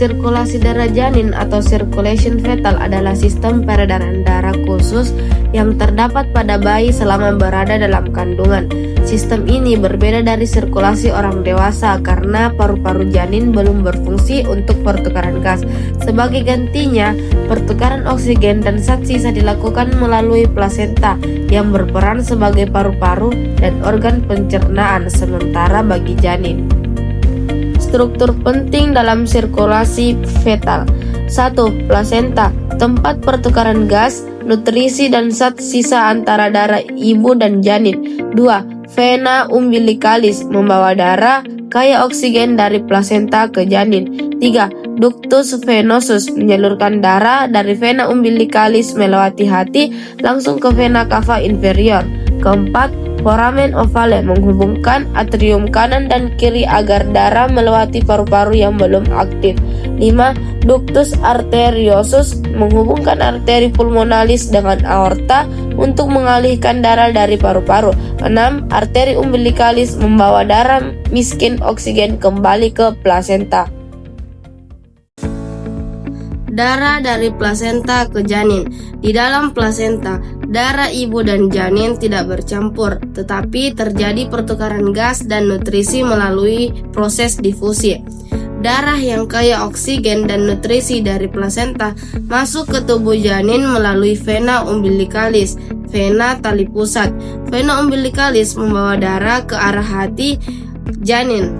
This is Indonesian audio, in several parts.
Sirkulasi darah janin atau circulation fetal adalah sistem peredaran darah khusus yang terdapat pada bayi selama berada dalam kandungan. Sistem ini berbeda dari sirkulasi orang dewasa karena paru-paru janin belum berfungsi untuk pertukaran gas. Sebagai gantinya, pertukaran oksigen dan zat sisa dilakukan melalui plasenta yang berperan sebagai paru-paru dan organ pencernaan sementara bagi janin. Struktur penting dalam sirkulasi fetal. 1. Plasenta, tempat pertukaran gas, nutrisi dan zat sisa antara darah ibu dan janin. 2. Vena umbilicalis, membawa darah kaya oksigen dari plasenta ke janin. 3. Ductus venosus, menyalurkan darah dari vena umbilicalis melewati hati langsung ke vena cava inferior. 4. Foramen ovale, menghubungkan atrium kanan dan kiri agar darah melewati paru-paru yang belum aktif. 5. Ductus arteriosus, menghubungkan arteri pulmonalis dengan aorta untuk mengalihkan darah dari paru-paru. 6. Arteri umbilicalis, membawa darah miskin oksigen kembali ke plasenta. Darah dari plasenta ke janin. Di dalam plasenta, darah ibu dan janin tidak bercampur, tetapi terjadi pertukaran gas dan nutrisi melalui proses difusi. Darah yang kaya oksigen dan nutrisi dari plasenta masuk ke tubuh janin melalui vena umbilicalis, vena tali pusat. Vena umbilicalis membawa darah ke arah hati janin,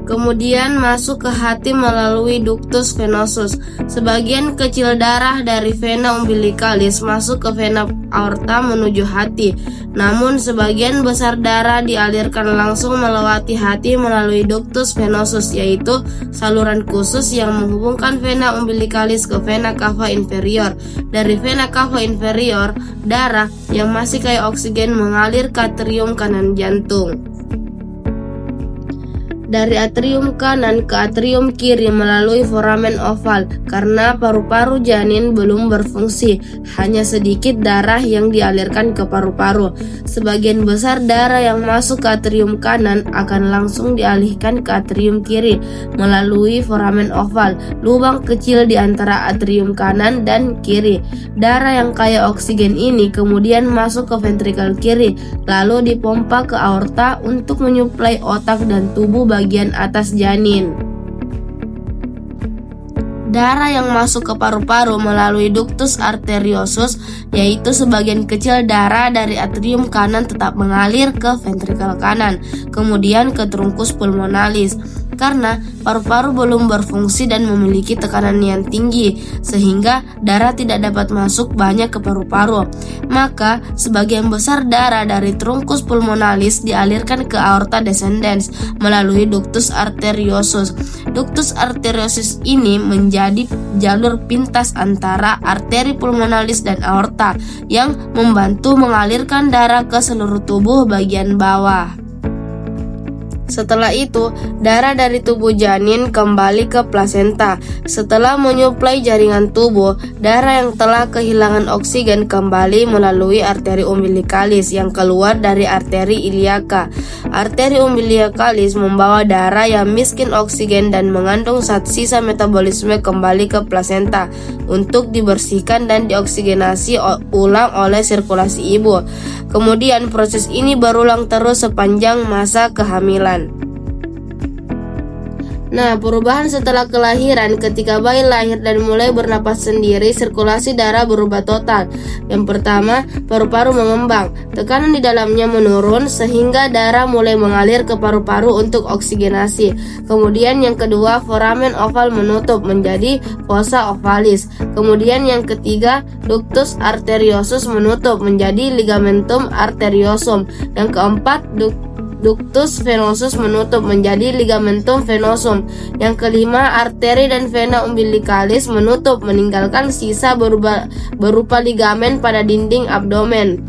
kemudian masuk ke hati melalui ductus venosus. Sebagian kecil darah dari vena umbilicalis masuk ke vena aorta menuju hati. Namun sebagian besar darah dialirkan langsung melewati hati melalui ductus venosus, yaitu saluran khusus yang menghubungkan vena umbilicalis ke vena cava inferior. Dari vena cava inferior, darah yang masih kaya oksigen mengalir ke atrium kanan jantung. Dari atrium kanan ke atrium kiri melalui foramen oval. Karena paru-paru janin belum berfungsi, hanya sedikit darah yang dialirkan ke paru-paru. Sebagian besar darah yang masuk ke atrium kanan akan langsung dialihkan ke atrium kiri melalui foramen oval, lubang kecil di antara atrium kanan dan kiri. Darah yang kaya oksigen ini kemudian masuk ke ventrikel kiri, lalu dipompa ke aorta untuk menyuplai otak dan tubuh bagian atas janin. Darah yang masuk ke paru-paru melalui ductus arteriosus, yaitu sebagian kecil darah dari atrium kanan tetap mengalir ke ventrikel kanan, kemudian ke trunkus pulmonalis. Karena paru-paru belum berfungsi dan memiliki tekanan yang tinggi, sehingga darah tidak dapat masuk banyak ke paru-paru, maka sebagian besar darah dari trunkus pulmonalis dialirkan ke aorta descendens melalui ductus arteriosus. Ductus arteriosus ini menjadi jalur pintas antara arteri pulmonalis dan aorta yang membantu mengalirkan darah ke seluruh tubuh bagian bawah. Setelah itu, darah dari tubuh janin kembali ke plasenta. Setelah menyuplai jaringan tubuh, darah yang telah kehilangan oksigen kembali melalui arteri umbilicalis yang keluar dari arteri iliaka. Arteri umbilicalis membawa darah yang miskin oksigen dan mengandung zat sisa metabolisme kembali ke plasenta untuk dibersihkan dan dioksigenasi ulang oleh sirkulasi ibu. Kemudian proses ini berulang terus sepanjang masa kehamilan. Nah, perubahan setelah kelahiran. Ketika bayi lahir dan mulai bernapas sendiri, sirkulasi darah berubah total. Yang pertama, paru-paru mengembang. Tekanan di dalamnya menurun sehingga darah mulai mengalir ke paru-paru untuk oksigenasi. Kemudian yang kedua, foramen oval menutup menjadi fossa ovalis. Kemudian yang ketiga, ductus arteriosus menutup menjadi ligamentum arteriosum. Yang keempat, ductus venosus menutup menjadi ligamentum venosum. Yang kelima, arteri dan vena umbilicalis menutup meninggalkan sisa berupa ligamen pada dinding abdomen.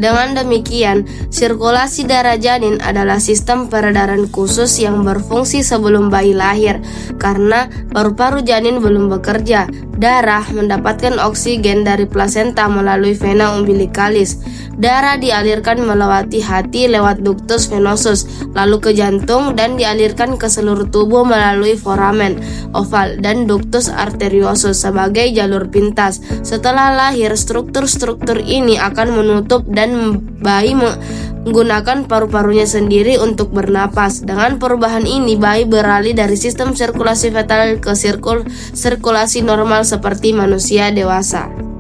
Dengan demikian, sirkulasi darah janin adalah sistem peredaran khusus yang berfungsi sebelum bayi lahir. Karena paru-paru janin belum bekerja, Darah mendapatkan oksigen dari plasenta melalui vena umbilicalis. Darah dialirkan melewati hati lewat ductus venosus, lalu ke jantung dan dialirkan ke seluruh tubuh melalui foramen oval dan ductus arteriosus sebagai jalur pintas. Setelah lahir, struktur-struktur ini akan menutup dan bayi menggunakan paru-parunya sendiri untuk bernapas. Dengan perubahan ini, bayi beralih dari sistem sirkulasi fetal ke sirkulasi normal seperti manusia dewasa.